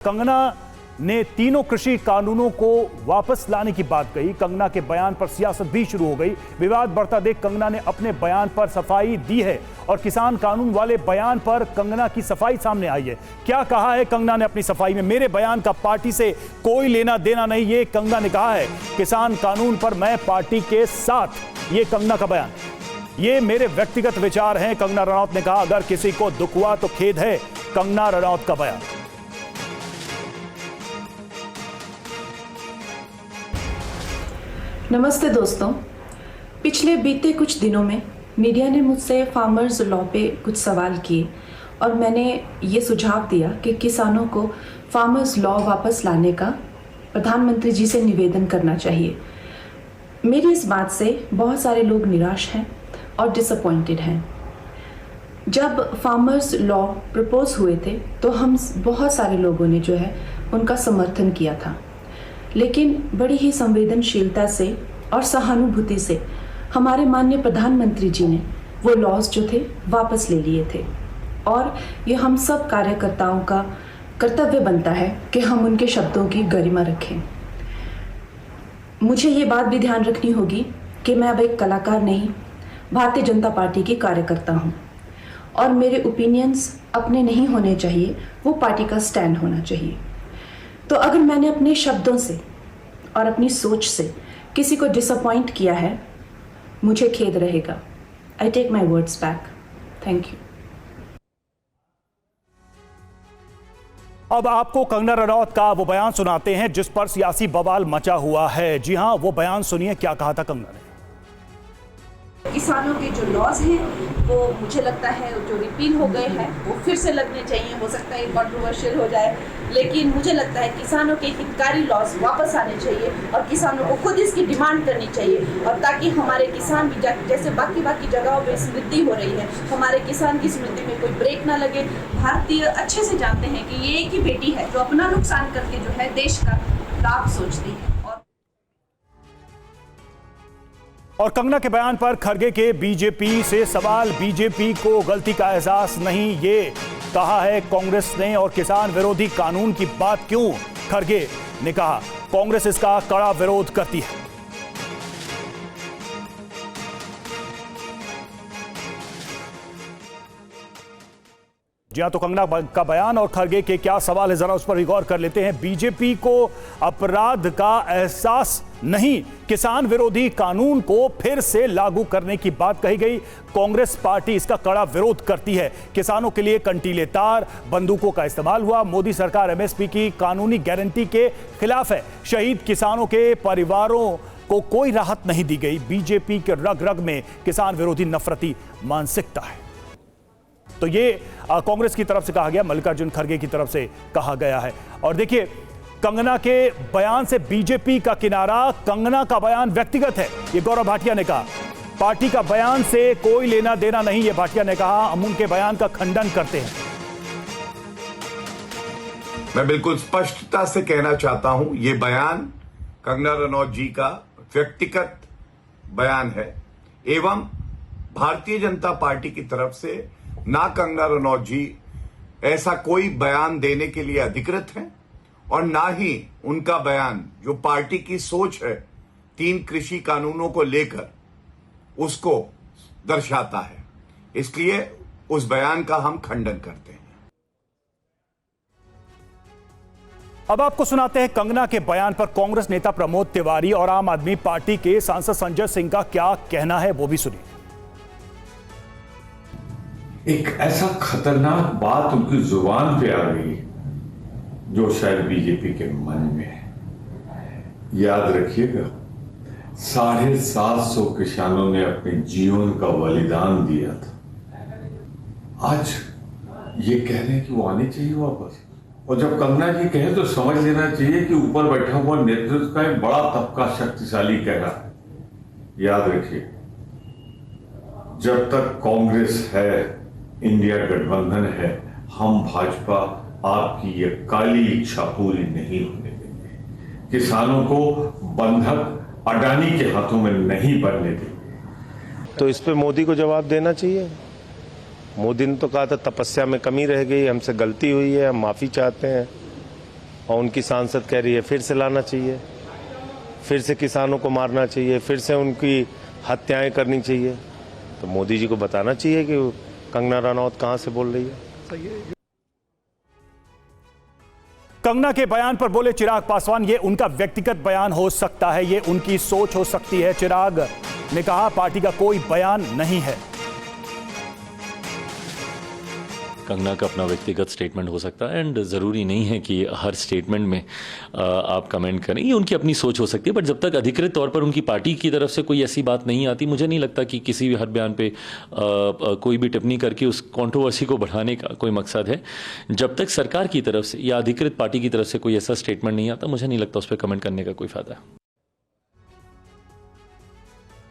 कंगना ने तीनों कृषि कानूनों को वापस लाने की बात कही। कंगना के बयान पर सियासत भी शुरू हो गई। विवाद बढ़ता देख कंगना ने अपने बयान पर सफाई दी है और किसान कानून वाले बयान पर कंगना की सफाई सामने आई है। क्या कहा है कंगना ने अपनी सफाई में? मेरे बयान का पार्टी से कोई लेना देना नहीं, ये कंगना ने कहा है। किसान कानून पर मैं पार्टी के साथ, ये कंगना का बयान। ये मेरे व्यक्तिगत विचार हैं, कंगना रनौत ने कहा। अगर किसी को दुख हुआ तो खेद है, कंगना रनौत का बयान। नमस्ते दोस्तों, पिछले बीते कुछ दिनों में मीडिया ने मुझसे फार्मर्स लॉ पे कुछ सवाल किए और मैंने ये सुझाव दिया कि किसानों को फार्मर्स लॉ वापस लाने का प्रधानमंत्री जी से निवेदन करना चाहिए। मेरी इस बात से बहुत सारे लोग निराश हैं और डिसअपॉइंटेड हैं। जब फार्मर्स लॉ प्रपोज हुए थे तो हम बहुत सारे लोगों ने जो है उनका समर्थन किया था, लेकिन बड़ी ही संवेदनशीलता से और सहानुभूति से हमारे माननीय प्रधानमंत्री जी ने वो लॉज जो थे वापस ले लिए थे। और ये हम सब कार्यकर्ताओं का कर्तव्य बनता है कि हम उनके शब्दों की गरिमा रखें। मुझे ये बात भी ध्यान रखनी होगी कि मैं अब एक कलाकार नहीं, भारतीय जनता पार्टी की कार्यकर्ता हूँ और मेरे ओपिनियंस अपने नहीं होने चाहिए, वो पार्टी का स्टैंड होना चाहिए। तो अगर मैंने अपने शब्दों से और अपनी सोच से किसी को डिसअपॉइंट किया है, मुझे खेद रहेगा। I take my words back. Thank you. अब आपको कंगना रनौत का वो बयान सुनाते हैं जिस पर सियासी बवाल मचा हुआ है। जी हां, वो बयान सुनिए, क्या कहा था कंगना ने। किसानों के जो लॉज हैं वो मुझे लगता है जो रिपील हो गए हैं वो फिर से लगने चाहिए। हो सकता है कंट्रोवर्शियल हो जाए, लेकिन मुझे लगता है किसानों के हितकारी लॉज वापस आने चाहिए और किसानों को खुद इसकी डिमांड करनी चाहिए। और ताकि हमारे किसान भी जैसे बाकी जगहों पे समृद्धि हो रही है, हमारे किसान की समृद्धि में कोई ब्रेक ना लगे। भारतीय अच्छे से जानते हैं कि ये एक ही बेटी है जो अपना नुकसान करके जो है देश का लाभ सोचती है। और कंगना के बयान पर खरगे के बीजेपी से सवाल। बीजेपी को गलती का एहसास नहीं, ये कहा है कांग्रेस ने। और किसान विरोधी कानून की बात क्यों? खरगे ने कहा कांग्रेस इसका कड़ा विरोध करती है। जी हां, तो कंगना का बयान और खरगे के क्या सवाल है, जरा उस पर भी गौर कर लेते हैं। बीजेपी को अपराध का एहसास नहीं, किसान विरोधी कानून को फिर से लागू करने की बात कही गई। कांग्रेस पार्टी इसका कड़ा विरोध करती है। किसानों के लिए कंटीले तार, बंदूकों का इस्तेमाल हुआ। मोदी सरकार एमएसपी की कानूनी गारंटी के खिलाफ है। शहीद किसानों के परिवारों को कोई राहत नहीं दी गई। बीजेपी के रग रग में किसान विरोधी नफरती मानसिकता है। तो ये कांग्रेस की तरफ से कहा गया, मल्लिकार्जुन खड़गे की तरफ से कहा गया है। और देखिए, कंगना के बयान से बीजेपी का किनारा। कंगना का बयान व्यक्तिगत है, ये गौरव भाटिया ने कहा। पार्टी का बयान से कोई लेना देना नहीं, ये भाटिया ने कहा। हम उनके बयान का खंडन करते हैं। मैं बिल्कुल स्पष्टता से कहना चाहता हूं, ये बयान कंगना रनौत जी का व्यक्तिगत बयान है एवं भारतीय जनता पार्टी की तरफ से ना कंगना रनौत जी ऐसा कोई बयान देने के लिए अधिकृत हैं और ना ही उनका बयान जो पार्टी की सोच है 3 कृषि कानूनों को लेकर उसको दर्शाता है। इसलिए उस बयान का हम खंडन करते हैं। अब आपको सुनाते हैं कंगना के बयान पर कांग्रेस नेता प्रमोद तिवारी और आम आदमी पार्टी के सांसद संजय सिंह का क्या कहना है, वो भी सुनिए। एक ऐसा खतरनाक बात उनकी जुबान पे आ गई जो शायद बीजेपी के मन में है। याद रखिएगा, 750 किसानों ने अपने जीवन का बलिदान दिया था। आज ये कह रहे हैं कि वो आने चाहिए वापस। और जब कंगना जी कहे तो समझ लेना चाहिए कि ऊपर बैठा हुआ नेतृत्व का एक बड़ा तबका शक्तिशाली कह रहा है। याद रखिए, जब तक कांग्रेस है, इंडिया गठबंधन है, हम भाजपा आपकी ये काली इच्छा पूरी नहीं होने देंगे। किसानों को बंधक अडानी के हाथों में नहीं बनने देंगे। तो इस पे मोदी को जवाब देना चाहिए। मोदी ने तो कहा था तपस्या में कमी रह गई, हमसे गलती हुई है, हम माफी चाहते हैं। और उनकी सांसद कह रही है फिर से लाना चाहिए, फिर से किसानों को मारना चाहिए, फिर से उनकी हत्याएं करनी चाहिए। तो मोदी जी को बताना चाहिए कि कंगना रनौत कहां से बोल रही है। कंगना के बयान पर बोले चिराग पासवान, ये उनका व्यक्तिगत बयान हो सकता है, ये उनकी सोच हो सकती है। चिराग ने कहा पार्टी का कोई बयान नहीं है। कंगना का अपना व्यक्तिगत स्टेटमेंट हो सकता है एंड ज़रूरी नहीं है कि हर स्टेटमेंट में आप कमेंट करें, ये उनकी अपनी सोच हो सकती है। बट जब तक अधिकृत तौर पर उनकी पार्टी की तरफ से कोई ऐसी बात नहीं आती, मुझे नहीं लगता कि किसी भी हर बयान पे कोई भी टिप्पणी करके उस कंट्रोवर्सी को बढ़ाने का कोई मकसद है। जब तक सरकार की तरफ से या अधिकृत पार्टी की तरफ से कोई ऐसा स्टेटमेंट नहीं आता, मुझे नहीं लगता उस पर कमेंट करने का कोई फायदा है।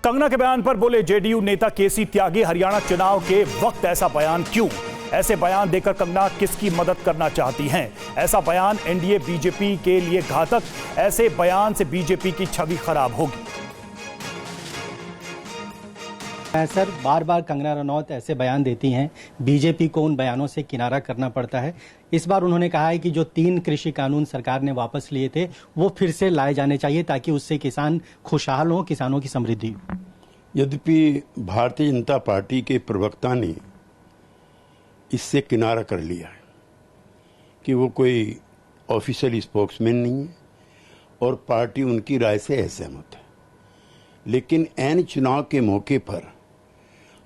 कंगना के बयान पर बोले जेडीयू नेता केसी त्यागी, हरियाणा चुनाव के वक्त ऐसा बयान क्यों? ऐसे बयान देकर कंगना किसकी मदद करना चाहती हैं? ऐसा बयान एनडीए बीजेपी के लिए घातक, ऐसे बयान से बीजेपी की छवि खराब होगी। सर, बार बार कंगना रनौत ऐसे बयान देती हैं, बीजेपी को उन बयानों से किनारा करना पड़ता है। इस बार उन्होंने कहा है कि जो 3 कृषि कानून सरकार ने वापस लिए थे वो फिर से लाए जाने चाहिए ताकि उससे किसान खुशहाल हों, किसानों की समृद्धि हो। यद्यपि भारतीय जनता पार्टी के प्रवक्ता ने इससे किनारा कर लिया है कि वो कोई ऑफिशियल स्पोक्समैन नहीं है और पार्टी उनकी राय से असहमत है, लेकिन ऐन चुनाव के मौके पर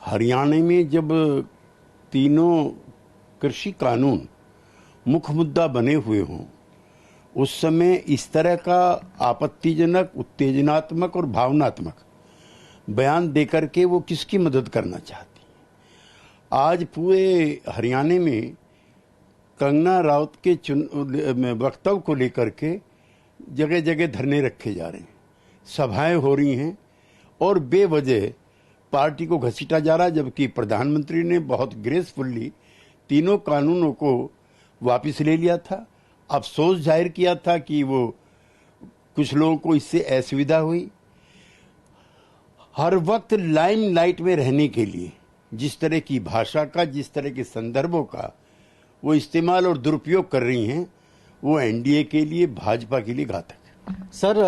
हरियाणा में जब तीनों कृषि कानून मुख्य मुद्दा बने हुए हों, उस समय इस तरह का आपत्तिजनक, उत्तेजनात्मक और भावनात्मक बयान देकर के वो किसकी मदद करना चाहती। आज पूरे हरियाणा में कंगना राउत के वक्तव्य को लेकर के जगह जगह धरने रखे जा रहे हैं, सभाएं हो रही हैं और बेवजह पार्टी को घसीटा जा रहा है, जबकि प्रधानमंत्री ने बहुत ग्रेसफुल्ली तीनों कानूनों को वापस ले लिया था। अफसोस जाहिर किया था कि वो कुछ लोगों को इससे असुविधा हुई। हर वक्त लाइमलाइट में रहने के लिए जिस तरह की भाषा का, जिस तरह के संदर्भों का वो इस्तेमाल और दुरुपयोग कर रही हैं, वो एनडीए के लिए, भाजपा के लिए घातक है। सर,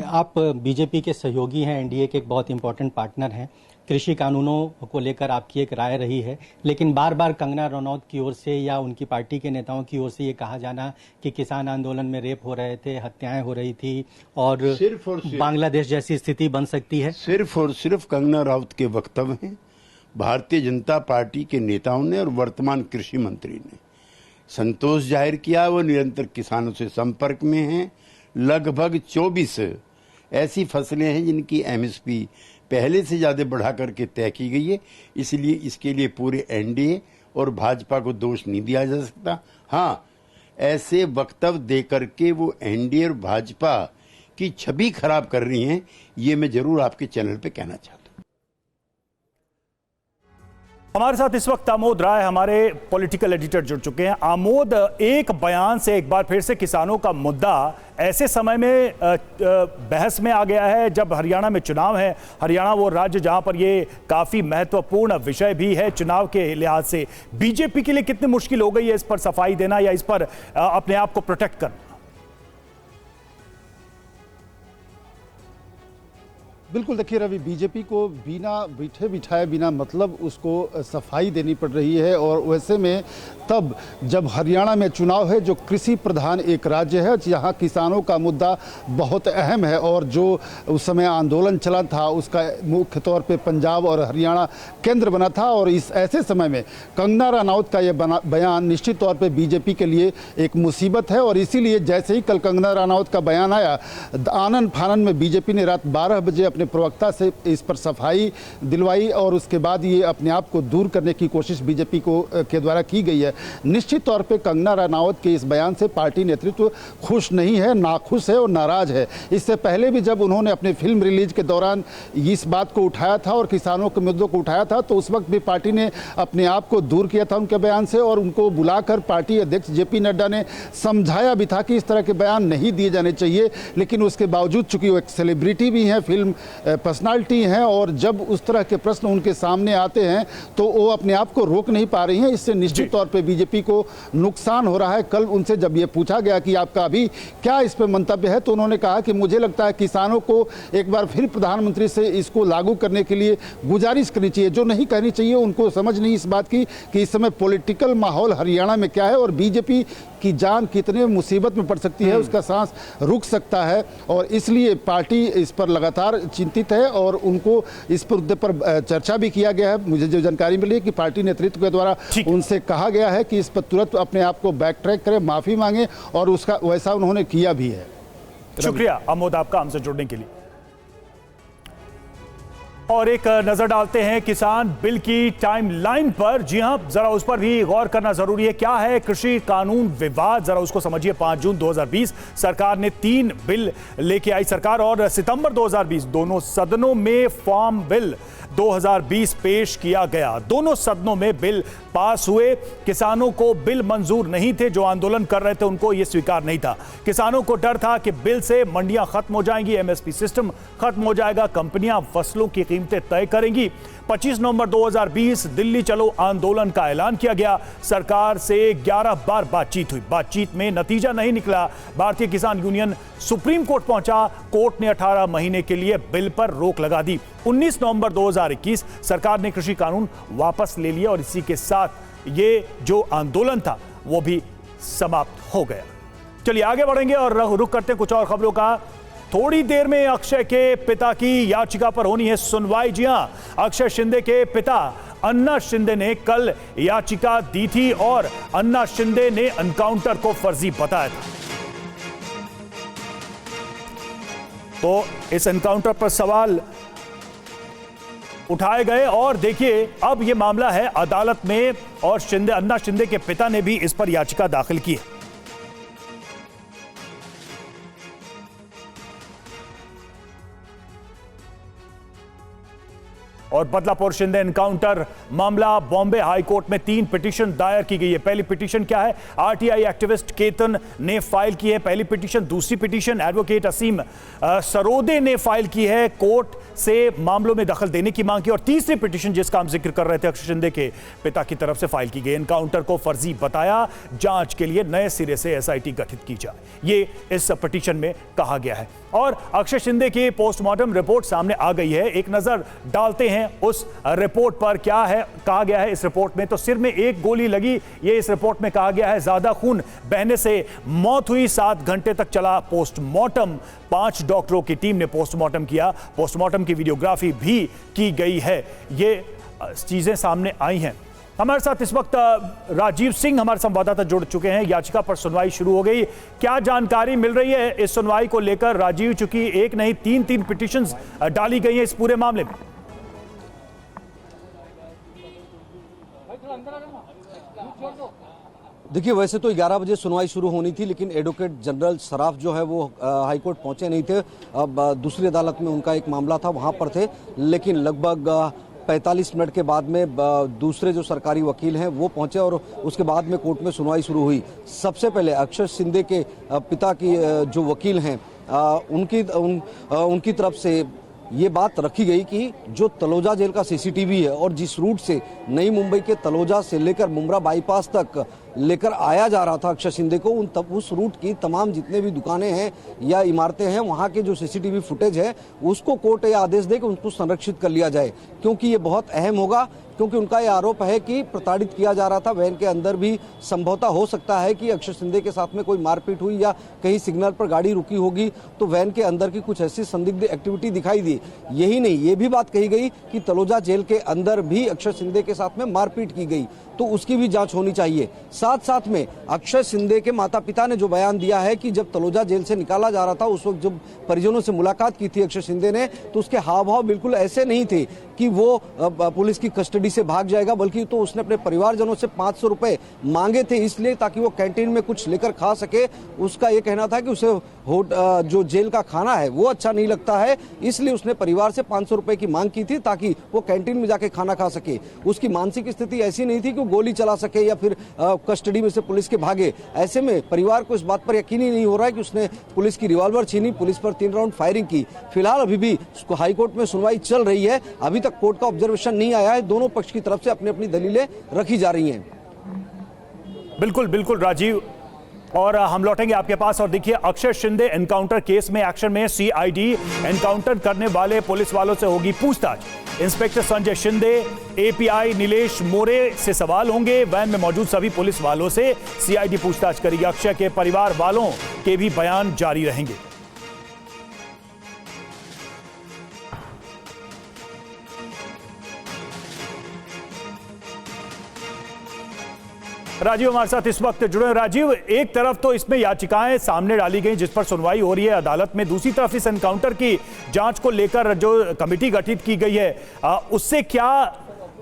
आप बीजेपी के सहयोगी हैं, एनडीए के एक बहुत इंपॉर्टेंट पार्टनर हैं। कृषि कानूनों को लेकर आपकी एक राय रही है, लेकिन बार बार कंगना रनौत की ओर से या उनकी पार्टी के नेताओं की ओर से ये कहा जाना कि किसान आंदोलन में रेप हो रहे थे, हत्याएं हो रही थी और सिर्फ बांग्लादेश जैसी स्थिति बन सकती है। सिर्फ और सिर्फ कंगना राउत के वक्तव्य हैं। भारतीय जनता पार्टी के नेताओं ने और वर्तमान कृषि मंत्री ने संतोष जाहिर किया। वो निरंतर किसानों से संपर्क में हैं। लगभग 24 ऐसी फसलें हैं जिनकी एमएसपी पहले से ज्यादा बढ़ा करके तय की गई है, इसलिए इसके लिए पूरे एनडीए और भाजपा को दोष नहीं दिया जा सकता। हाँ, ऐसे वक्तव्य देकर के वो एनडीए और भाजपा की छवि खराब कर रही हैं, ये मैं जरूर आपके चैनल पे कहना चाहता हूं। हमारे साथ इस वक्त आमोद राय, हमारे पॉलिटिकल एडिटर, जुड़ चुके हैं। आमोद, एक बयान से एक बार फिर से किसानों का मुद्दा ऐसे समय में बहस में आ गया है जब हरियाणा में चुनाव है। हरियाणा वो राज्य जहां पर ये काफी महत्वपूर्ण विषय भी है चुनाव के लिहाज से। बीजेपी के लिए कितनी मुश्किल हो गई है इस पर सफाई देना या इस पर अपने आप को प्रोटेक्ट करना? बिल्कुल, देखिए रवि, बीजेपी को बिना बैठे बिठाए, बिना मतलब उसको सफाई देनी पड़ रही है। और वैसे में तब जब हरियाणा में चुनाव है, जो कृषि प्रधान एक राज्य है, जहां किसानों का मुद्दा बहुत अहम है और जो उस समय आंदोलन चला था उसका मुख्य तौर पे पंजाब और हरियाणा केंद्र बना था। और इस ऐसे समय में कंगना रनौत का ये बयान निश्चित तौर पर बीजेपी के लिए एक मुसीबत है। और इसीलिए जैसे ही कल कंगना रनौत का बयान आया, आनन फानन में बीजेपी ने रात 12 बजे अपने प्रवक्ता से इस पर सफाई दिलवाई और उसके बाद ये अपने आप को दूर करने की कोशिश बीजेपी के द्वारा की गई है। निश्चित तौर पे कंगना रनौत के इस बयान से पार्टी नेतृत्व खुश नहीं है, नाखुश है और नाराज है। इससे पहले भी जब उन्होंने अपने फिल्म रिलीज के दौरान इस बात को उठाया था और किसानों के मुद्दों को उठाया था, तो उस वक्त भी पार्टी ने अपने आप को दूर किया था उनके बयान से और उनको बुलाकर पार्टी अध्यक्ष जेपी नड्डा ने समझाया भी था कि इस तरह के बयान नहीं दिए जाने चाहिए। लेकिन उसके बावजूद चूंकि वो एक सेलिब्रिटी भी हैं, फिल्म पर्सनालिटी हैं और जब उस तरह के प्रश्न उनके सामने आते हैं तो वो अपने आप को रोक नहीं पा रही हैं। इससे निश्चित तौर पे बीजेपी को नुकसान हो रहा है। कल उनसे जब ये पूछा गया कि आपका अभी क्या इस पर मंतव्य है, तो उन्होंने कहा कि मुझे लगता है किसानों को एक बार फिर प्रधानमंत्री से इसको लागू करने के लिए गुजारिश करनी चाहिए। जो नहीं कहनी चाहिए, उनको समझ नहीं इस बात की कि इस समय पॉलिटिकल माहौल हरियाणा में क्या है और बीजेपी की जान कितने मुसीबत में पड़ सकती है, उसका सांस रुक सकता है। और इसलिए पार्टी इस पर लगातार चिंतित है और उनको इस मुद्दे पर चर्चा भी किया गया है। मुझे जो जानकारी मिली है कि पार्टी नेतृत्व के द्वारा उनसे कहा गया है कि इस पर तुरंत अपने आप को बैक ट्रैक करें, माफी मांगे, और उसका वैसा उन्होंने किया भी है। शुक्रिया अमोद आपका हमसे जुड़ने के लिए। और एक नजर डालते हैं किसान बिल की टाइमलाइन पर। जी हां, जरा उस पर भी गौर करना जरूरी है। क्या है कृषि कानून विवाद, जरा उसको समझिए। 5 जून 2020 सरकार ने 3 बिल लेके आई सरकार, और सितंबर 2020 दोनों सदनों में फार्म बिल 2020 पेश किया गया। दोनों सदनों में बिल पास हुए। किसानों को बिल मंजूर नहीं थे, जो आंदोलन कर रहे थे उनको यह स्वीकार नहीं था। किसानों को डर था कि बिल से मंडियां खत्म हो जाएंगी, एमएसपी सिस्टम खत्म हो जाएगा, कंपनियां फसलों की कीमतें तय करेंगी। 25 नवंबर 2020 दिल्ली चलो आंदोलन का ऐलान किया गया। सरकार से 11 बार बातचीत हुई, बातचीत में नतीजा नहीं निकला। भारतीय किसान यूनियन सुप्रीम कोर्ट पहुंचा। कोर्ट ने 18 महीने के लिए बिल पर रोक लगा दी। 19 नवंबर 2021 सरकार ने कृषि कानून वापस ले लिया और इसी के साथ ये जो आंदोलन था वो भी समाप्त हो गया। चलिए आगे बढ़ेंगे और रुख करते हैं कुछ और खबरों का। थोड़ी देर में अक्षय के पिता की याचिका पर होनी है सुनवाई। जी हां, अक्षय शिंदे के पिता अन्ना शिंदे ने कल याचिका दी थी और अन्ना शिंदे ने एनकाउंटर को फर्जी बताया था। तो इस एनकाउंटर पर सवाल उठाए गए और देखिए अब यह मामला है अदालत में और अन्ना शिंदे के पिता ने भी इस पर याचिका दाखिल की है। और बदलापुर शिंदे एनकाउंटर मामला बॉम्बे हाई कोर्ट में 3 पिटीशन दायर की गई है। पहली पिटीशन क्या है? आरटीआई एक्टिविस्ट केतन ने फाइल की है पहली पिटीशन। दूसरी पिटीशन एडवोकेट असीम सरोदे ने फाइल की है, कोर्ट से मामलों में दखल देने की मांग की। और तीसरी पिटीशन जिसका हम जिक्र कर रहे थे अक्षय शिंदे के पिता की तरफ से फाइल की गई। एनकाउंटर को फर्जी बताया, जांच के लिए नए सिरे से एसआईटी गठित की जाए, ये इस पिटीशन में कहा गया है। और अक्षय शिंदे की पोस्टमार्टम रिपोर्ट सामने आ गई है। एक नजर डालते हैं उस रिपोर्ट पर। क्या है कहा गया है इस रिपोर्ट में? तो सिर में 1 गोली लगी, ये इस रिपोर्ट में कहा गया है। ज्यादा खून बहने से मौत हुई। 7 घंटे तक चला पोस्टमार्टम। 5 डॉक्टरों की टीम ने पोस्टमार्टम किया। पोस्टमार्टम की वीडियोग्राफी भी की गई है। ये चीजें सामने आई हैं। हमारे साथ इस वक्त राजीव सिंह हमारे संवाददाता जुड़ चुके हैं। याचिका पर सुनवाई शुरू हो गई, क्या जानकारी मिल रही है इस सुनवाई को लेकर? राजीव, चूंकि एक नहीं 3 पिटीशंस डाली गई हैं इस पूरे मामले में। देखिए, वैसे तो 11 बजे सुनवाई शुरू होनी थी, लेकिन एडवोकेट जनरल सराफ जो है वो हाईकोर्ट पहुंचे नहीं थे। अब दूसरी अदालत में उनका एक मामला था, वहां पर थे। लेकिन लगभग 45 मिनट के बाद में दूसरे जो सरकारी वकील हैं वो पहुंचे और उसके बाद में कोर्ट में सुनवाई शुरू हुई। सबसे पहले अक्षय शिंदे के पिता की जो वकील हैं उनकी तरफ से ये बात रखी गई कि जो तलोजा जेल का सीसीटीवी है और जिस रूट से नई मुंबई के तलोजा से लेकर मुंब्रा बाईपास तक लेकर आया जा रहा था अक्षय शिंदे को, उस रूट की तमाम जितने भी दुकानें हैं या इमारतें हैं, वहां के जो सीसीटीवी फुटेज है उसको कोर्ट ये आदेश दे कि उनको संरक्षित कर लिया जाए, क्योंकि ये बहुत अहम होगा। क्योंकि उनका यह आरोप है कि प्रताड़ित किया जा रहा था। वैन के अंदर भी संभवतः हो सकता है कि अक्षय शिंदे के साथ में कोई मारपीट हुई या कहीं सिग्नल पर गाड़ी रुकी होगी तो वैन के अंदर की कुछ ऐसी संदिग्ध एक्टिविटी दिखाई दी। यही नहीं, ये भी बात कही गई कि तलोजा जेल के अंदर भी अक्षय शिंदे के साथ में मारपीट की गई, तो उसकी भी जांच होनी चाहिए। साथ साथ में अक्षय शिंदे के माता पिता ने जो बयान दिया है कि जब तलोजा जेल से निकाला जा रहा था उस वक्त जब परिजनों से मुलाकात की थी अक्षय शिंदे ने, तो उसके हाव भाव बिल्कुल ऐसे नहीं थे कि वो पुलिस की कस्टडी से भाग जाएगा, बल्कि तो उसने अपने परिवारजनों से 500 रुपए मांगे थे, इसलिए ताकि वो कैंटीन में कुछ लेकर खा सके। उसका ये कहना था कि उसे जो जेल का खाना है वो अच्छा नहीं लगता है, इसलिए उसने परिवार से 500 रुपए की मांग की थी ताकि वो कैंटीन में जाके खाना खा सके। उसकी मानसिक स्थिति ऐसी नहीं थी कि वो गोली चला सके या फिर कस्टडी में से पुलिस के भागे। ऐसे में परिवार को इस बात पर यकीन ही नहीं हो रहा है कि उसने पुलिस की रिवॉल्वर छीनी, पुलिस पर 3 राउंड फायरिंग की। फिलहाल अभी भी हाई कोर्ट में सुनवाई चल रही है, अभी तक कोर्ट का ऑब्जर्वेशन नहीं आया है। दोनों पक्ष की तरफ से अपनी अपनी दलीलें रखी जा रही हैं। बिल्कुल बिल्कुल राजीव, और हम लौटेंगे आपके पास। और देखिए, अक्षय शिंदे एनकाउंटर केस में एक्शन में सीआईडी एनकाउंटर करने वाले पुलिस वालों से होगी पूछताछ। इंस्पेक्टर संजय शिंदे, एपीआई नीलेश मोरे से सवाल होंगे। वैन में मौजूद सभी पुलिस वालों से सीआईडी पूछताछ करेगी। अक्षय के परिवार वालों के भी बयान जारी रहेंगे। राजीव हमारे साथ इस वक्त जुड़े। राजीव, एक तरफ तो इसमें याचिकाएं सामने डाली गई जिस पर सुनवाई हो रही है अदालत में, दूसरी तरफ इस एनकाउंटर की जांच को लेकर जो कमेटी गठित की गई है उससे क्या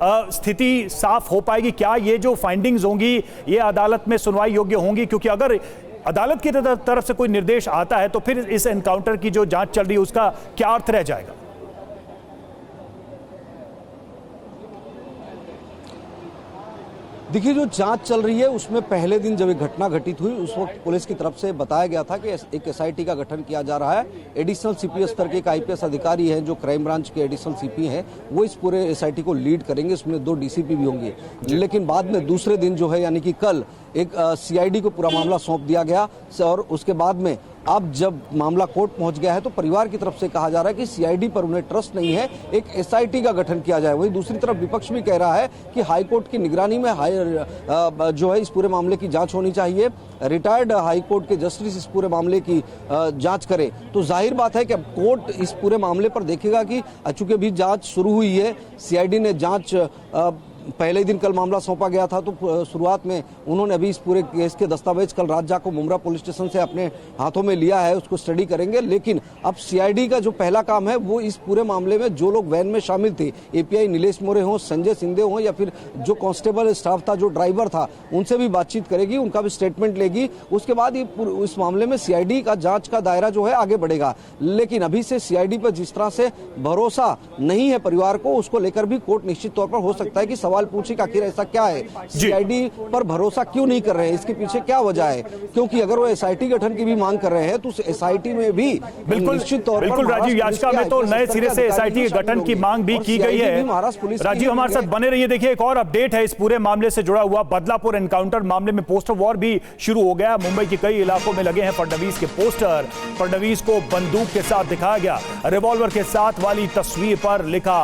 स्थिति साफ हो पाएगी? क्या ये जो फाइंडिंग्स होंगी ये अदालत में सुनवाई योग्य होंगी? क्योंकि अगर अदालत की तरफ से कोई निर्देश आता है तो फिर इस एनकाउंटर की जो जांच चल रही है उसका क्या अर्थ रह जाएगा? देखिए, जो जांच चल रही है उसमें पहले दिन जब एक घटना घटित हुई उस वक्त पुलिस की तरफ से बताया गया था कि एक एसआईटी का गठन किया जा रहा है। एडिशनल सीपी स्तर के एक आईपीएस अधिकारी हैं जो क्राइम ब्रांच के एडिशनल सीपी हैं, वो इस पूरे एसआईटी को लीड करेंगे। इसमें 2 डीसीपी भी होंगे। लेकिन बाद में दूसरे दिन जो है यानी कि कल एक सीआईडी को पूरा मामला सौंप दिया गया। और उसके बाद में अब जब मामला कोर्ट पहुंच गया है तो परिवार की तरफ से कहा जा रहा है कि सीआईडी पर उन्हें ट्रस्ट नहीं है, एक एसआईटी का गठन किया जाए। वहीं दूसरी तरफ विपक्ष भी कह रहा है कि हाईकोर्ट की निगरानी में जो है इस पूरे मामले की जांच होनी चाहिए। रिटायर्ड हाईकोर्ट के जस्टिस इस पूरे मामले की जांच करें। तो जाहिर बात है कि अब कोर्ट इस पूरे मामले पर देखेगा कि चूंकि अभी जांच शुरू हुई है, सीआईडी ने जांच पहले दिन कल मामला सौंपा गया था तो शुरुआत में उन्होंने अभी इस पूरे केस के दस्तावेज कल रात जाकर मुमरा पुलिस स्टेशन से अपने हाथों में लिया है, उसको स्टडी करेंगे। लेकिन अब सीआईडी का जो पहला काम है वो इस पूरे मामले में जो लोग वैन में शामिल थे, एपीआई नीलेश मोरे हों, संजय शिंदे हों या फिर जो कांस्टेबल स्टाफ था, जो ड्राइवर था, उनसे भी बातचीत करेगी, उनका भी स्टेटमेंट लेगी। उसके बाद इस मामले में सीआईडी का जांच का दायरा जो है आगे बढ़ेगा। लेकिन अभी से सीआईडी पर जिस तरह से भरोसा नहीं है परिवार को, उसको लेकर भी कोर्ट निश्चित तौर पर हो सकता है कि सवाल पूछे कि आखिर ऐसा क्या है, सीआईडी पर भरोसा क्यों नहीं कर रहे हैं, इसके पीछे क्या वजह है? क्योंकि अगर वो एसआईटी गठन की भी मांग कर रहे हैं तो उस एसआईटी में भी निश्चित तौर पर बिल्कुल राजीव, याचिका में तो नए सिरे से एसआईटी के गठन की मांग भी की गई है। राजीव हमारे साथ बने रहिए। देखिए, एक और अपडेट है इस पूरे मामले से जुड़ा हुआ। बदलापुर एनकाउंटर मामले में पोस्टर वॉर भी शुरू हो गया। मुंबई के कई इलाकों में लगे हैं फडणवीस के पोस्टर। फडणवीस को बंदूक के साथ दिखाया गया, रिवॉल्वर के साथ वाली तस्वीर पर लिखा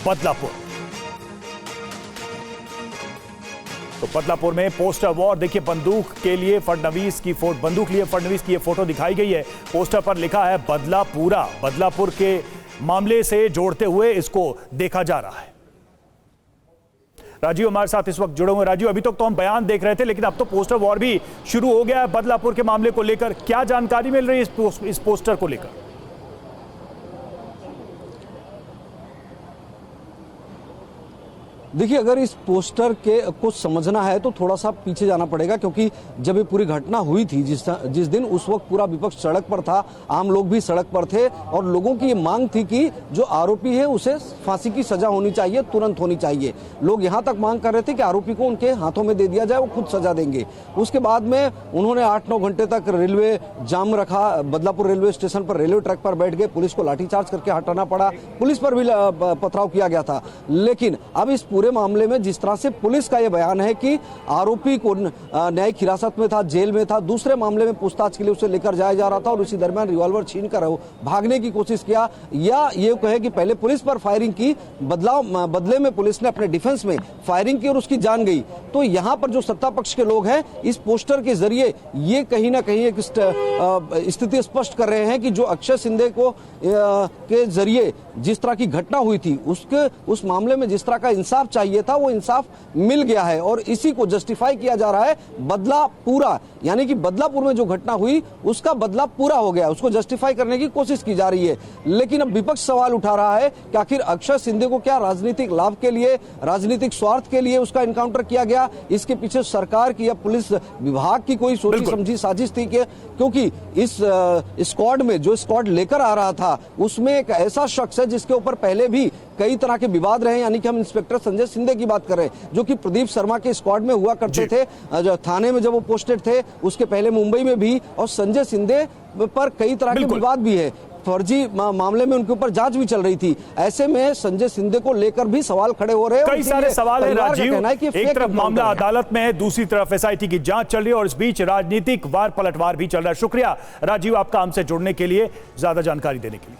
बदलापुर। तो बदलापुर में पोस्टर वॉर। देखिए, बंदूक लिए फडणवीस की ये फोटो दिखाई गई है। पोस्टर पर लिखा है बदलापुरा। बदलापुर के मामले से जोड़ते हुए इसको देखा जा रहा है। राजीव हमारे साथ इस वक्त जुड़े हुए। राजीव, अभी तक तो हम बयान देख रहे थे लेकिन अब तो पोस्टर वॉर भी शुरू हो गया है बदलापुर के मामले को लेकर। क्या जानकारी मिल रही है इस पोस्टर को लेकर? देखिए, अगर इस पोस्टर के को समझना है तो थोड़ा सा पीछे जाना पड़ेगा, क्योंकि जब ये पूरी घटना हुई थी जिस दिन, उस वक्त पूरा विपक्ष सड़क पर था, आम लोग भी सड़क पर थे और लोगों की ये मांग थी कि जो आरोपी है उसे फांसी की सजा होनी चाहिए, तुरंत होनी चाहिए। लोग यहाँ तक मांग कर रहे थे कि आरोपी को उनके हाथों में दे दिया जाए, वो खुद सजा देंगे। उसके बाद में उन्होंने 8-9 घंटे तक रेलवे जाम रखा। बदलापुर रेलवे स्टेशन पर रेलवे ट्रैक पर बैठ गए, पुलिस को लाठीचार्ज करके हटाना पड़ा, पुलिस पर भी पथराव किया गया था। लेकिन अब इस पूरे मामले में जिस तरह से पुलिस का यह बयान है कि आरोपी को न्यायिक हिरासत में था, जेल में था, दूसरे मामले में पूछताछ के लिए उसे लेकर जाया जा रहा था और उसी दरमियान रिवॉल्वर छीनकर भागने की कोशिश किया, या ये कहे कि पहले पुलिस पर फायरिंग की, बदले में पुलिस ने अपने डिफेंस में फायरिंग की और उसकी जान गई। तो यहां पर जो सत्ता पक्ष के लोग हैं इस पोस्टर के जरिए ये कहीं ना कहीं एक स्थिति स्पष्ट कर रहे हैं कि जो अक्षय शिंदे को के जरिए जिस तरह की घटना हुई थी उस मामले में जिस तरह का इंसाफ चाहिए था वो इंसाफ मिल गया है और इसी को जस्टिफाई किया जा रहा है बदला पूरा, यानी कि बदलापुर में जो घटना हुई उसका बदला पूरा हो गया, उसको जस्टिफाई करने की कोशिश की जा रही है। लेकिन अब विपक्ष सवाल उठा रहा है कि आखिर अक्षय शिंदे को क्या राजनीतिक लाभ के लिए, राजनीतिक स्वार्थ के लिए उसका एनकाउंटर किया गया? इसके पीछे सरकार की या पुलिस विभाग की कोई सोची समझी साजिश थी? क्योंकि इस स्क्वाड में जो स्क्वाड लेकर आ रहा था उसमें एक ऐसा शख्स है जिसके ऊपर पहले भी कई तरह के विवाद रहे, यानी कि हम इंस्पेक्टर संजय शिंदे की बात कर रहे हैं जो कि प्रदीप शर्मा के स्क्वाड में हुआ करते थे, थाने में जब वो पोस्टेड थे, उसके पहले मुंबई में भी, और संजय शिंदे पर कई तरह के विवाद भी है, फर्जी मामले में उनके ऊपर जांच भी चल रही थी। ऐसे में संजय शिंदे को लेकर भी सवाल खड़े हो रहे हैं। कई सारे सवाल है राजीव, एक तरफ मामला अदालत में है, दूसरी तरफ एसआईटी की जांच चल रही है और इस बीच राजनीतिक वार पलटवार भी चल रहा है। शुक्रिया राजीव आपका हमसे जुड़ने के लिए, ज्यादा जानकारी देने के लिए।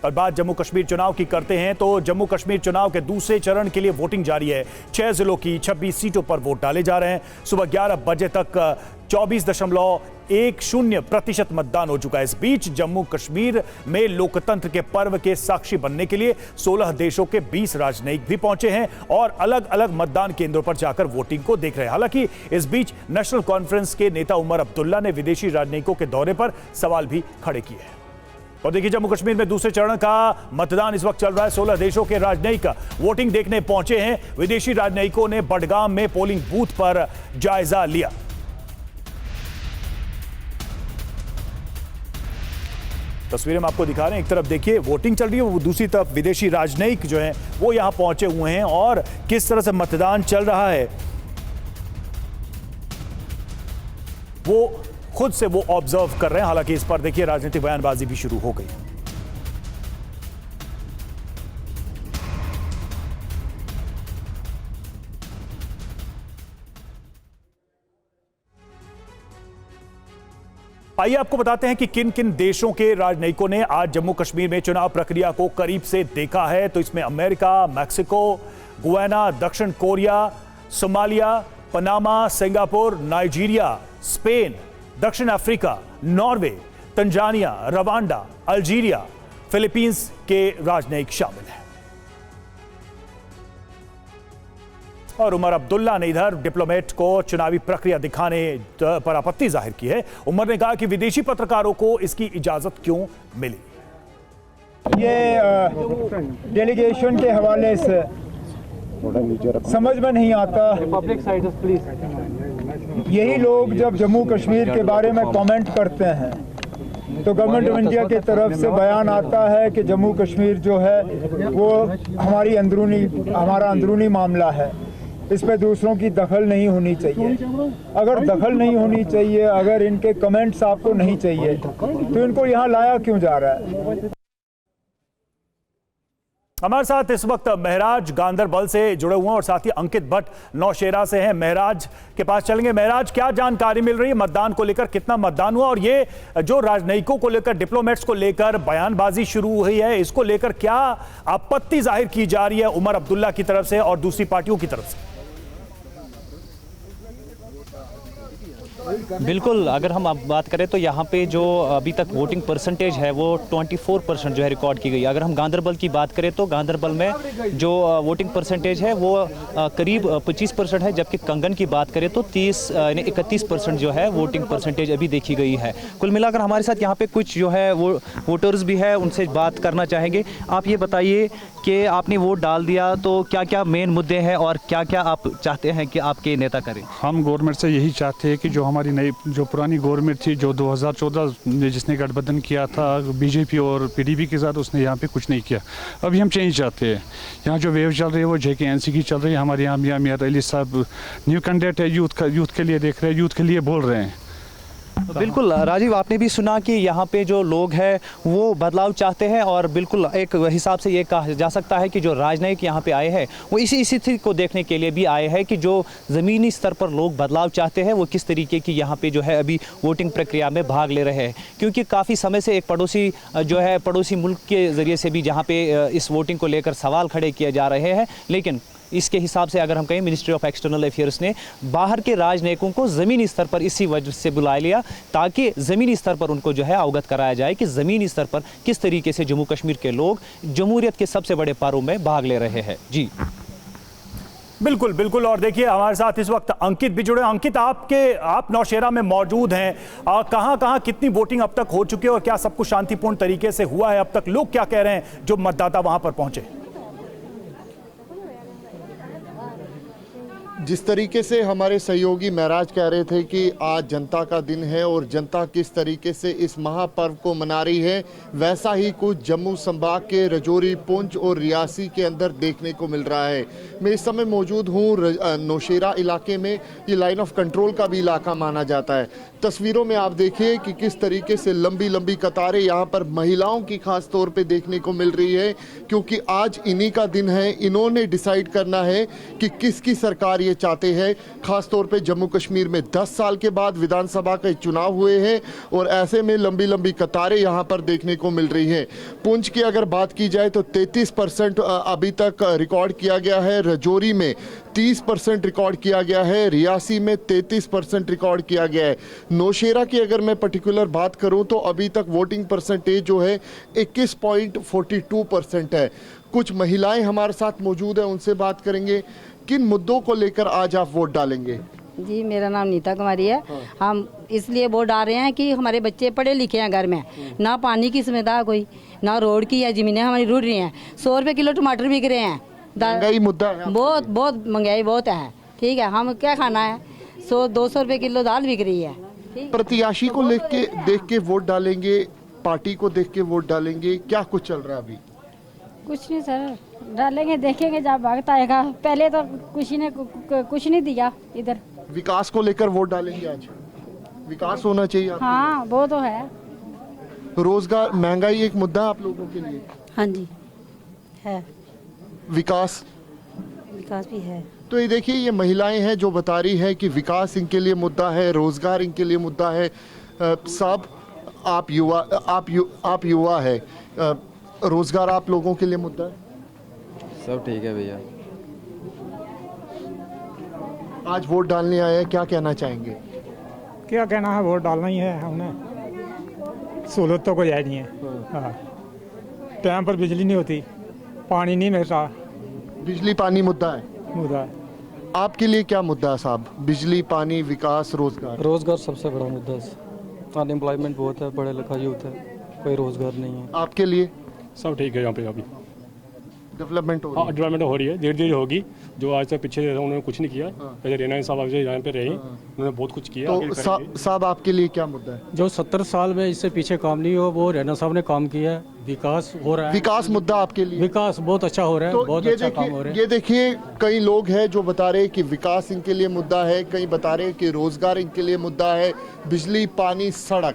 और बात जम्मू कश्मीर चुनाव की करते हैं तो जम्मू कश्मीर चुनाव के दूसरे चरण के लिए वोटिंग जारी है। 6 जिलों की 26 सीटों पर वोट डाले जा रहे हैं। सुबह 11 बजे तक 24.10% मतदान हो चुका है। इस बीच जम्मू कश्मीर में लोकतंत्र के पर्व के साक्षी बनने के लिए 16 देशों के 20 राजनयिक भी पहुंचे हैं और अलग अलग मतदान केंद्रों पर जाकर वोटिंग को देख रहे हैं। हालांकि इस बीच नेशनल कॉन्फ्रेंस के नेता उमर अब्दुल्ला ने विदेशी राजनयिकों के दौरे पर सवाल भी खड़े किए हैं। और देखिए जम्मू कश्मीर में दूसरे चरण का मतदान इस वक्त चल रहा है। 16 देशों के राजनयिक वोटिंग देखने पहुंचे हैं। विदेशी राजनयिकों ने बडगाम में पोलिंग बूथ पर जायजा लिया। तस्वीरें हम आपको दिखा रहे हैं, एक तरफ देखिए वोटिंग चल रही है, वो दूसरी तरफ विदेशी राजनयिक जो हैं वो यहां पहुंचे हुए हैं और किस तरह से मतदान चल रहा है वो खुद से वो ऑब्जर्व कर रहे हैं। हालांकि इस पर देखिए राजनीतिक बयानबाजी भी शुरू हो गई। आइए आपको बताते हैं कि किन किन देशों के राजनयिकों ने आज जम्मू कश्मीर में चुनाव प्रक्रिया को करीब से देखा है। तो इसमें अमेरिका, मैक्सिको, गुयाना, दक्षिण Korea, Somalia, Panama, Singapore, Nigeria, Spain, दक्षिण Africa, Norway, Tanzania, Rwanda, Algeria, Philippines के राजनयिक शामिल हैं। और उमर अब्दुल्ला ने इधर डिप्लोमेट को चुनावी प्रक्रिया दिखाने पर आपत्ति जाहिर की है। उमर ने कहा कि विदेशी पत्रकारों को इसकी इजाजत क्यों मिली। ये डेलीगेशन के हवाले से समझ में नहीं आता। यही लोग जब जम्मू कश्मीर के बारे में कमेंट करते हैं तो गवर्नमेंट ऑफ इंडिया की तरफ से बयान आता है कि जम्मू कश्मीर जो है वो हमारा अंदरूनी मामला है, इस पे दूसरों की दखल नहीं होनी चाहिए। अगर दखल नहीं होनी चाहिए, अगर इनके कमेंट्स आपको नहीं चाहिए तो इनको यहाँ लाया क्यों जा रहा है। हमारे साथ इस वक्त महराज गांदरबल से जुड़े हुए हैं और साथ ही अंकित भट्ट नौशेरा से हैं। महराज के पास चलेंगे। महराज, क्या जानकारी मिल रही है मतदान को लेकर, कितना मतदान हुआ और ये जो राजनयिकों को लेकर, डिप्लोमेट्स को लेकर बयानबाजी शुरू हुई है, इसको लेकर क्या आपत्ति जाहिर की जा रही है उमर अब्दुल्ला की तरफ से और दूसरी पार्टियों की तरफ से? बिल्कुल, अगर हम अब बात करें तो यहाँ पे जो अभी तक वोटिंग परसेंटेज है वो 24% जो है रिकॉर्ड की गई। अगर हम गांदरबल की बात करें तो गांदरबल में जो वोटिंग परसेंटेज है वो करीब 25% है, जबकि कंगन की बात करें तो 31% जो है वोटिंग परसेंटेज अभी देखी गई है। कुल मिलाकर हमारे साथ यहाँ पे कुछ जो है वो वोटर्स भी है, उनसे बात करना चाहेंगे। आप ये बताइए कि आपने वोट डाल दिया तो क्या क्या मेन मुद्दे हैं और क्या क्या आप चाहते हैं कि आपके नेता करें? हम गवर्नमेंट से यही चाहते हैं कि जो हमारी नई जो पुरानी गवर्नमेंट थी, जो 2014 में जिसने गठबंधन किया था बीजेपी और पीडीपी के साथ, उसने यहाँ पे कुछ नहीं किया। अभी हम चेंज चाहते हैं। यहाँ जो वेव चल रही है वो JKNC की चल रही है। हमारे यहाँ मियां मियां अली साहब न्यू कैंडिडेट है, यूथ के लिए देख रहे हैं, यूथ के लिए बोल रहे हैं। बिल्कुल राजीव, आपने भी सुना कि यहाँ पे जो लोग हैं वो बदलाव चाहते हैं और बिल्कुल एक हिसाब से ये कहा जा सकता है कि जो राजनयिक यहाँ पे आए हैं वो इसी स्थिति को देखने के लिए भी आए हैं कि जो ज़मीनी स्तर पर लोग बदलाव चाहते हैं वो किस तरीके की यहाँ पे जो है अभी वोटिंग प्रक्रिया में भाग ले रहे हैं। क्योंकि काफ़ी समय से एक पड़ोसी मुल्क के ज़रिए से भी जहाँ पे इस वोटिंग को लेकर सवाल खड़े किए जा रहे हैं, लेकिन इसके हिसाब से अगर हम कहें मिनिस्ट्री ऑफ एक्सटर्नल अफेयर्स ने बाहर के राजनयिकों को ज़मीनी स्तर पर इसी वजह से बुला लिया ताकि ज़मीनी स्तर पर उनको जो है अवगत कराया जाए कि ज़मीनी स्तर पर किस तरीके से जम्मू कश्मीर के लोग जमहूरियत के सबसे बड़े पर्व में भाग ले रहे हैं। जी बिल्कुल बिल्कुल। और देखिए हमारे साथ इस वक्त अंकित भी जुड़े। अंकित, आप नौशेरा में मौजूद हैं, कहां कितनी वोटिंग अब तक हो चुकी है और क्या सब कुछ शांतिपूर्ण तरीके से हुआ है अब तक? लोग क्या कह रहे हैं जो मतदाता वहां पर पहुंचे? जिस तरीके से हमारे सहयोगी महराज कह रहे थे कि आज जनता का दिन है और जनता किस तरीके से इस महापर्व को मना रही है, वैसा ही कुछ जम्मू संभाग के रजौरी, पुंछ और रियासी के अंदर देखने को मिल रहा है। मैं इस समय मौजूद हूँ नौशेरा इलाके में। ये लाइन ऑफ कंट्रोल का भी इलाका माना जाता है। तस्वीरों में आप देखिए कि किस तरीके से लंबी लंबी कतारें यहाँ पर महिलाओं की खास तौर पे देखने को मिल रही है, क्योंकि आज इन्हीं का दिन है। इन्होंने डिसाइड करना है कि किसकी सरकार ये चाहते हैं। खास तौर पे जम्मू कश्मीर में 10 साल के बाद विधानसभा के चुनाव हुए हैं और ऐसे में लंबी लंबी कतारें यहाँ पर देखने को मिल रही हैं। पुंछ की अगर बात की जाए तो 33% अभी तक रिकॉर्ड किया गया है, रजौरी में 30% रिकॉर्ड किया गया है, रियासी में 33% रिकॉर्ड किया गया है। नौशेरा की अगर मैं पर्टिकुलर बात करूं तो अभी तक वोटिंग परसेंटेज जो है 21.42% है। कुछ महिलाएं हमारे साथ मौजूद हैं, उनसे बात करेंगे। किन मुद्दों को लेकर आज आप वोट डालेंगे? जी, मेरा नाम नीता कुमारी है। हम इसलिए वोट डाल रहे हैं कि हमारे बच्चे पढ़े लिखे हैं, घर में ना पानी की सुविधा कोई, ना रोड की है, जमीनें हमारी रुड़ रही हैं। 100 रुपए किलो टमाटर बिक रहे हैं। महंगाई मुद्दा है, बहुत महंगाई बहुत है। ठीक है, हम क्या खाना है? 100-200 रुपए किलो दाल बिक रही है। प्रत्याशी को देख के वोट डालेंगे, पार्टी को देख के वोट डालेंगे, क्या कुछ चल रहा है अभी? कुछ नहीं सर, डालेंगे, देखेंगे जब वक्त आएगा। पहले तो कुछ नहीं दिया इधर। विकास को लेकर वोट डालेंगे आज? विकास होना चाहिए। हाँ, वो तो है। रोजगार, महंगाई एक मुद्दा आप लोगों के लिए? हाँ जी है। विकास भी है। तो ये देखिए, ये महिलाएं हैं जो बता रही है कि विकास इनके लिए मुद्दा है, रोजगार इनके लिए मुद्दा है। साहब, आप युवा है, रोजगार आप लोगों के लिए मुद्दा है? सब ठीक है भैया। आज वोट डालने आए हैं, क्या कहना चाहेंगे? क्या कहना है, वोट डालना ही है हमने। सहूलत तो कोई है नहीं है। टाइम पर बिजली नहीं होती, पानी नहीं मिलता। बिजली पानी मुद्दा है? मुद्दा है। आपके लिए क्या मुद्दा है साहब? बिजली, पानी, विकास, रोजगार? रोजगार सबसे बड़ा मुद्दा है। अनएम्प्लॉयमेंट बहुत है, पढ़े लिखा यूथ है, कोई रोजगार नहीं है। आपके लिए? सब ठीक है यहाँ पे। अभी डेवलपमेंट हो रही है? हाँ, डेवलपमेंट हो रही है, धीरे धीरे होगी। जो आज तक पीछे उन्होंने कुछ नहीं किया। पहले रेना साहब यहाँ पे रहे, उन्होंने बहुत कुछ किया। तो साहब, आपके लिए क्या मुद्दा है? जो 70 साल में इससे पीछे काम नहीं हो, वो रेना साहब ने काम किया है। विकास हो रहा है। विकास मुद्दा आपके लिए? विकास बहुत अच्छा हो रहा है, बहुत अच्छा काम हो रहा है। ये देखिए, कई लोग हैं जो बता रहे हैं कि विकास इनके लिए मुद्दा है, कई बता रहे हैं कि रोजगार इनके लिए मुद्दा है, बिजली, पानी, सड़क,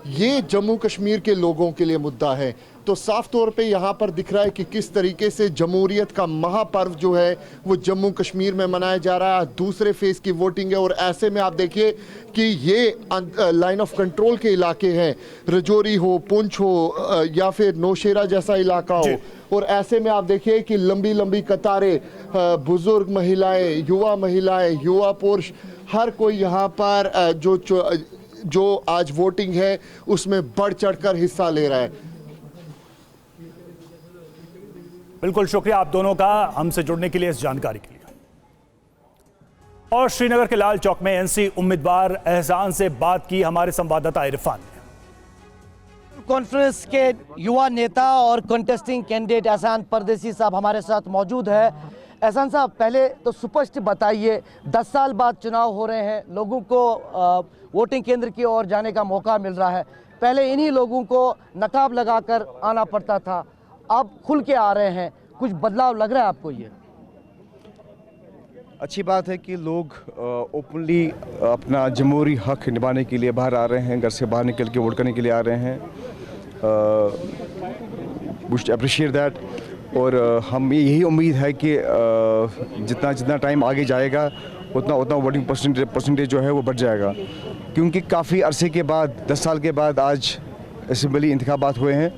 ये जम्मू कश्मीर के लोगों के लिए मुद्दा है। तो साफ तौर पे यहाँ पर दिख रहा है कि किस तरीके से जमहूरियत का महापर्व जो है वो जम्मू कश्मीर में मनाया जा रहा है। दूसरे फेज की वोटिंग है और ऐसे में आप देखिए कि ये लाइन ऑफ कंट्रोल के इलाके हैं, रजौरी हो, पुंछ हो या फिर नौशेरा जैसा इलाका हो, और ऐसे में आप देखिए कि लंबी लंबी कतारें, बुजुर्ग महिलाएं, युवा पुरुष, हर कोई यहाँ पर जो आज वोटिंग है उसमें बढ़ चढ़कर हिस्सा ले रहा है। बिल्कुल शुक्रिया आप दोनों का हमसे जुड़ने के लिए, इस जानकारी के लिए। और श्रीनगर के लाल चौक में एनसी उम्मीदवार एहसान से बात की हमारे संवाददाता इरफान ने। कॉन्फ्रेंस के युवा नेता और कंटेस्टिंग कैंडिडेट एहसान परदेसी साहब हमारे साथ मौजूद है। एहसान साहब, पहले तो स्पष्ट बताइए, 10 साल बाद चुनाव हो रहे हैं, लोगों को वोटिंग केंद्र की ओर जाने का मौका मिल रहा है। पहले इन्हीं लोगों को नकाब लगाकर आना पड़ता था, अब खुल के आ रहे हैं, कुछ बदलाव लग रहा है आपको? ये अच्छी बात है कि लोग ओपनली अपना जमहूरी हक निभाने के लिए बाहर आ रहे हैं, घर से बाहर निकल के वोट करने के लिए आ रहे हैं। We should appreciate that. और हम यही उम्मीद है कि जितना टाइम आगे जाएगा उतना वोटिंग परसेंटेज जो है वो बढ़ जाएगा, क्योंकि काफ़ी अरसे के बाद, 10 साल के बाद आज असेंबली इंतखाबात हुए हैं,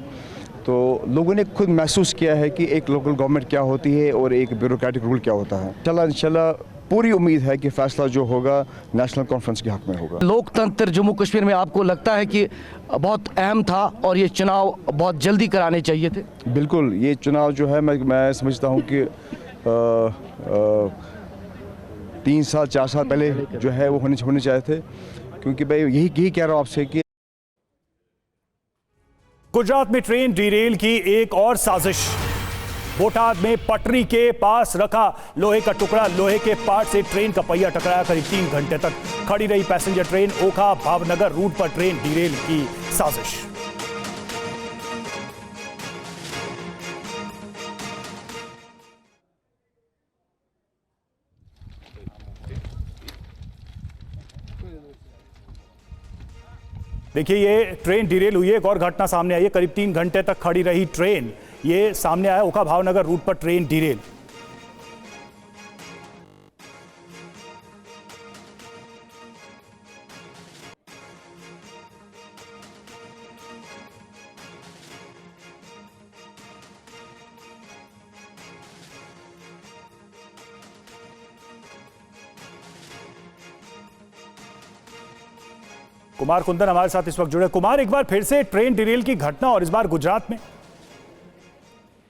तो लोगों ने खुद महसूस किया है कि एक लोकल गवर्नमेंट क्या होती है और एक ब्यूरोक्रेटिक रूल क्या होता है। इंशाल्लाह पूरी उम्मीद है कि फैसला जो होगा नेशनल कॉन्फ्रेंस के हक में होगा। लोकतंत्र जम्मू कश्मीर में आपको लगता है कि बहुत अहम था और ये चुनाव बहुत जल्दी कराने चाहिए थे? बिल्कुल, ये चुनाव जो है मैं समझता हूँ कि 3 साल 4 साल पहले जो है वो होने चाहिए थे, क्योंकि भाई यही कह रहा हूँ आपसे कि गुजरात में ट्रेन डीरेल की एक और साजिश। बोटाद में पटरी के पास रखा लोहे का टुकड़ा, लोहे के पार्ट से ट्रेन का पहिया टकराया। करीब 3 घंटे तक खड़ी रही पैसेंजर ट्रेन। ओखा भावनगर रूट पर ट्रेन डिरेल की साजिश। देखिए ये ट्रेन डिरेल हुई है। एक और घटना सामने आई है। करीब 3 घंटे तक खड़ी रही ट्रेन, ये सामने आया। ओखा भावनगर रूट पर ट्रेन डिरेल। कुमार कुंदन हमारे साथ इस वक्त जुड़े। कुमार, एक बार फिर से ट्रेन डिरेल की घटना और इस बार गुजरात में।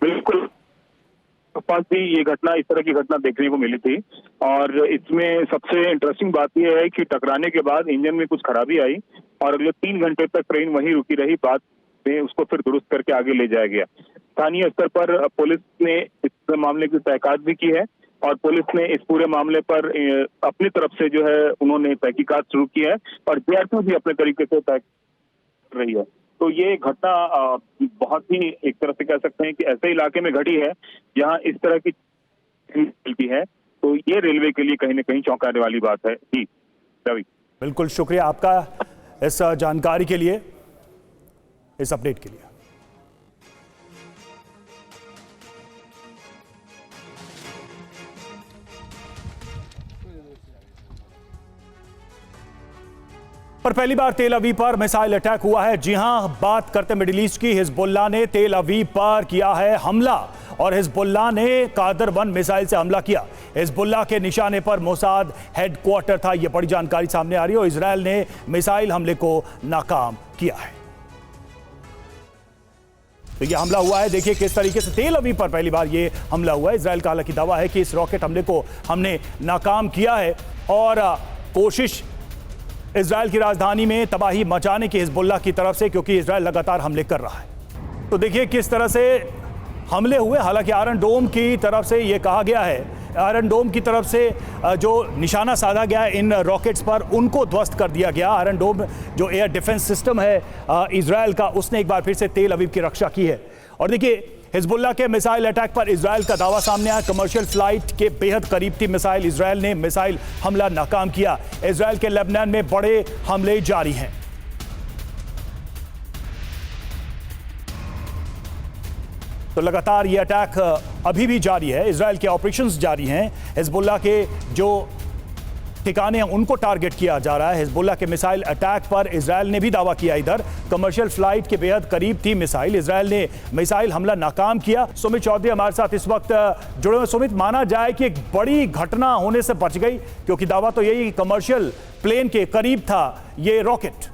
बिल्कुल पास भी ये घटना, इस तरह की घटना देखने को मिली थी और इसमें सबसे इंटरेस्टिंग बात यह है कि टकराने के बाद इंजन में कुछ खराबी आई और अगले 3 घंटे तक ट्रेन वहीं रुकी रही। बाद में उसको फिर दुरुस्त करके आगे ले जाया गया। स्थानीय स्तर पर पुलिस ने इस मामले की तहकीकात भी की है और पुलिस ने इस पूरे मामले पर अपनी तरफ से जो है उन्होंने तहकीकात शुरू की है और जेआरपी भी अपने तरीके से तय कर रही है। तो ये घटना बहुत ही एक तरह से कह सकते हैं कि ऐसे इलाके में घटी है जहां इस तरह की चलती है, तो ये रेलवे के लिए कहीं ना कहीं चौंकाने वाली बात है। जी रवि, बिल्कुल शुक्रिया आपका इस जानकारी के लिए, इस अपडेट के लिए। पर पहली बार तेल अवीव पर मिसाइल अटैक हुआ है। जी हां, बात करते मिडिल ईस्ट की। हिजबुल्लाह ने तेल अवीव पर किया है हमला और हिजबुल्लाह ने कादर-1 मिसाइल से हमला किया। हिजबुल्लाह के निशाने पर मोसाद हेडक्वार्टर था। यह बड़ी जानकारी सामने आ रही है और इजरायल ने मिसाइल हमले को नाकाम किया है। तो यह हमला हुआ है, देखिए किस तरीके से तेल अवीव पर पहली बार यह हमला हुआ है। इजरायल का हालांकि दावा है कि इस रॉकेट हमले को हमने नाकाम किया है और कोशिश इजरायल की राजधानी में तबाही मचाने की हिजबुल्लाह की तरफ से, क्योंकि इजरायल लगातार हमले कर रहा है। तो देखिए किस तरह से हमले हुए। हालांकि आयरन डोम की तरफ से यह कहा गया है, आयरन डोम की तरफ से जो निशाना साधा गया है इन रॉकेट्स पर, उनको ध्वस्त कर दिया गया। आयरन डोम जो एयर डिफेंस सिस्टम है इजरायल का, उसने एक बार फिर से तेल अवीव की रक्षा की है। और देखिए हिजबुल्लाह के मिसाइल अटैक पर इजरायल का दावा सामने आया। कमर्शियल फ्लाइट के बेहद करीब थी मिसाइल, इजरायल ने मिसाइल हमला नाकाम किया। इजरायल के लेबनान में बड़े हमले जारी हैं। तो लगातार ये अटैक अभी भी जारी है, इजरायल के ऑपरेशंस जारी हैं। हिजबुल्लाह के जो ठिकाने हैं उनको टारगेट किया जा रहा है। हिजबुल्लाह के मिसाइल अटैक पर इजरायल ने भी दावा किया। इधर कमर्शियल फ्लाइट के बेहद करीब थी मिसाइल, इजरायल ने मिसाइल हमला नाकाम किया। सुमित चौधरी हमारे साथ इस वक्त जुड़े हुए। सुमित, माना जाए कि एक बड़ी घटना होने से बच गई, क्योंकि दावा तो यही कमर्शियल प्लेन के करीब था ये रॉकेट।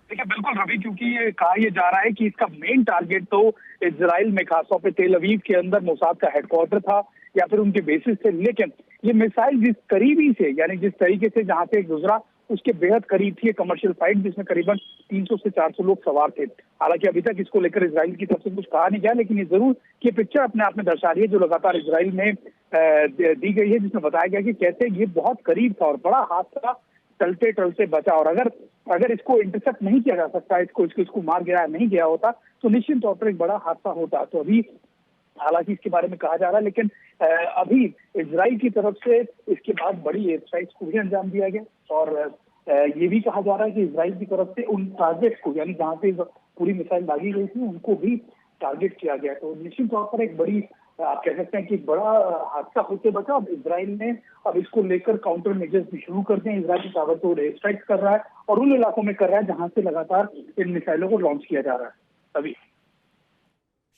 देखिए बिल्कुल रवि, क्योंकि ये कहा यह जा रहा है कि इसका मेन टारगेट तो इजराइल में खासतौर पे तेल अवीव के अंदर मोसाद का हेडक्वार्टर था या फिर उनके बेसिस थे। लेकिन ये मिसाइल जिस करीबी से, यानी जिस तरीके से जहां से गुजरा उसके बेहद करीब थी कमर्शियल फ्लाइट, जिसमें करीबन 300 से 400 लोग सवार थे। हालांकि अभी तक इसको लेकर इजराइल की तरफ से कुछ कहा नहीं गया, लेकिन ये जरूर ये पिक्चर अपने आप में दर्शा रही है जो लगातार इजराइल में दी गई है, जिसमें बताया गया कि कैसे ये बहुत करीब था और बड़ा हादसा टलते टलते बचा। और अगर इसको इंटरसेप्ट नहीं किया जा सकता, इसको मार गिराया नहीं गया होता, तो निश्चित तौर पर एक बड़ा हादसा होता। तो अभी हालांकि इसके बारे में कहा जा रहा है, लेकिन अभी इजराइल की तरफ से इसके बाद बड़ी एयर स्ट्राइक्स को भी अंजाम दिया गया और ये भी कहा जा रहा है कि इजराइल की तरफ से उन टारगेट्स को, यानी जहां पे पूरी मिसाइल दागी गई थी, उनको भी टारगेट किया गया। तो निश्चित तौर पर एक बड़ी, आप कह सकते हैं कि बड़ा हादसा होते बचा। अब इजराइल ने अब इसको लेकर काउंटर मेजर्स भी शुरू कर दिए। इजराइल ताबड़तोड़ एयर स्ट्राइक्स कर रहा है और उन इलाकों में कर रहा है जहां से लगातार इन मिसाइलों को लॉन्च किया जा रहा है। अभी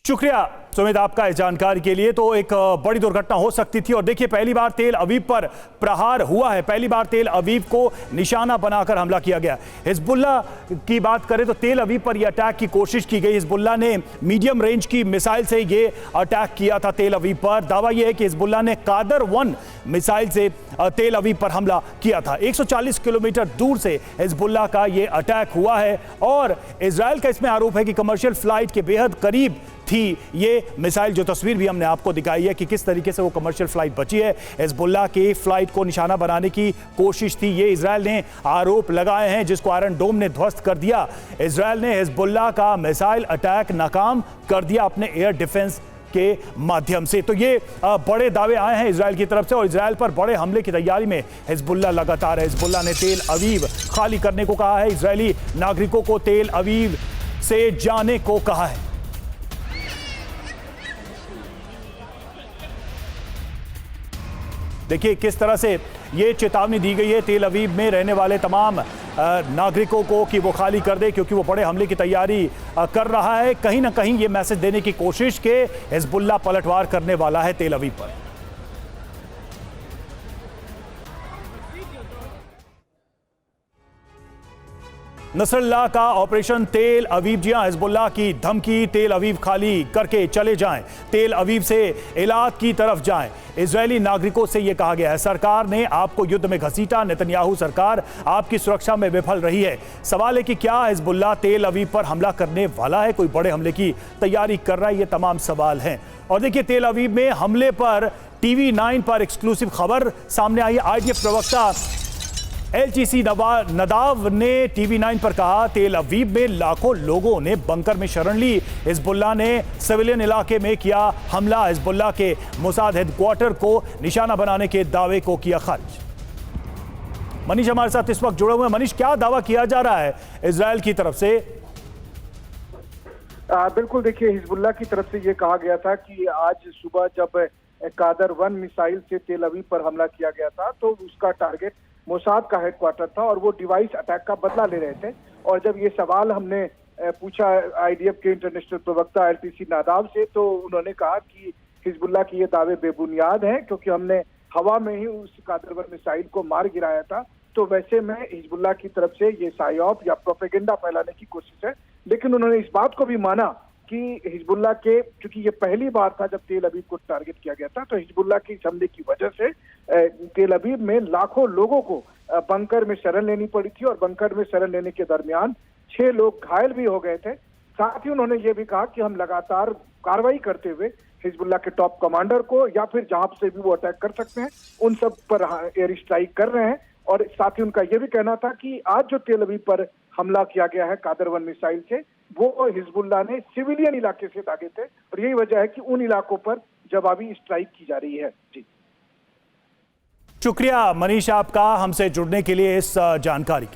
शुक्रिया सुमित आपका इस जानकारी के लिए। तो एक बड़ी दुर्घटना हो सकती थी और देखिए पहली बार तेल अवीव पर प्रहार हुआ है, पहली बार तेल अवीव को निशाना बनाकर हमला किया गया। हिजबुल्लाह की बात करें तो तेल अवीव पर यह अटैक की कोशिश की गई। हिजबुल्लाह ने मीडियम रेंज की मिसाइल से ये अटैक किया था तेल अवीव पर। दावा यह है कि हिजबुल्लाह ने कादर-1 मिसाइल से तेल अवीव पर हमला किया था। 140 किलोमीटर दूर से हिजबुल्लाह का यह अटैक हुआ है और इजरायल का इसमें आरोप है कि कमर्शियल फ्लाइट के बेहद करीब थी ये मिसाइल। जो तस्वीर भी हमने आपको दिखाई है कि किस तरीके से वो कमर्शियल फ्लाइट बची है, हिजबुल्लाह की फ्लाइट को निशाना बनाने की कोशिश थी। ये इजराइल ने आरोप लगाए हैं, जिसको आयरन डोम ने ध्वस्त कर दिया। इजराइल ने हिजबुल्लाह का मिसाइल अटैक नाकाम कर दिया अपने एयर डिफेंस के माध्यम से। तो ये बड़े दावे आए हैं इजराइल की तरफ से, और इजराइल पर बड़े हमले की तैयारी में हिजबुल्लाह लगातार है। हिजबुल्लाह ने तेल अवीव खाली करने को कहा है, इजरायली नागरिकों को तेल अवीव से जाने को कहा है। देखिए किस तरह से ये चेतावनी दी गई है तेल अवीव में रहने वाले तमाम नागरिकों को कि वो खाली कर दे, क्योंकि वो बड़े हमले की तैयारी कर रहा है। कहीं ना कहीं ये मैसेज देने की कोशिश के हिजबुल्लाह पलटवार करने वाला है तेल अवीव पर। नसरुल्लाह का ऑपरेशन तेल अवीव, जी हां, हिजबुल्लाह की धमकी, तेल अवीव खाली करके चले जाएं, तेल अवीव से इलाद की तरफ जाएं। इजरायली नागरिकों से यह कहा गया है, सरकार ने आपको युद्ध में घसीटा, नेतन्याहू सरकार आपकी सुरक्षा में विफल रही है। सवाल है कि क्या हिजबुल्लाह तेल अवीव पर हमला करने वाला है, कोई बड़े हमले की तैयारी कर रहा है? ये तमाम सवाल हैं। और देखिए तेल अवीव में हमले पर टीवी 9 पर एक्सक्लूसिव खबर सामने आई। आईडीएफ प्रवक्ता एलटीसी नदाव ने टीवी 9 पर कहा, तेल अवीव में लाखों लोगों ने बंकर में शरण ली। हिजबुल्लाह ने सिविलियन इलाके में किया हमला, हिजबुल्लाह के मोसाद हेडक्वार्टर को निशाना बनाने के दावे को किया खारिज। मनीष हमारे साथ इस वक्त जुड़े हुए हैं। मनीष, क्या दावा किया जा रहा है इजराइल की तरफ से? बिल्कुल, देखिए हिजबुल्लाह की तरफ से ये कहा गया था कि आज सुबह जब कादर 1 मिसाइल से तेल अवीव पर हमला किया गया था तो उसका टारगेट मोसाद का हेडक्वार्टर था और वो डिवाइस अटैक का बदला ले रहे थे। और जब ये सवाल हमने पूछा आईडीएफ के इंटरनेशनल प्रवक्ता एलटीसी नादाव से, तो उन्होंने कहा कि हिजबुल्लाह की ये दावे बेबुनियाद हैं, क्योंकि हमने हवा में ही उस कादर 1 मिसाइल को मार गिराया था। तो वैसे में हिजबुल्लाह की तरफ से ये साइऑप या प्रोपेगेंडा फैलाने की कोशिश है। लेकिन उन्होंने इस बात को भी माना कि हिजबुल्लाह के, क्योंकि ये पहली बार था जब तेल अवीव को टारगेट किया गया था, तो हिजबुल्लाह के इस हमले की वजह से तेल अवीव में लाखों लोगों को बंकर में शरण लेनी पड़ी थी और बंकर में शरण लेने के दरमियान 6 लोग घायल भी हो गए थे। साथ ही उन्होंने ये भी कहा कि हम लगातार कार्रवाई करते हुए हिजबुल्लाह के टॉप कमांडर को या फिर जहां से भी वो अटैक कर सकते हैं उन सब पर एयर स्ट्राइक कर रहे हैं। और साथ ही उनका ये भी कहना था कि आज जो तेल अवीव पर हमला किया गया है कादर 1 मिसाइल से, वो हिजबुल्लाह ने सिविलियन इलाके से दागे थे और यही वजह है कि उन इलाकों पर जवाबी स्ट्राइक की जा रही है। जी, शुक्रिया मनीष आपका हमसे जुड़ने के लिए इस जानकारी के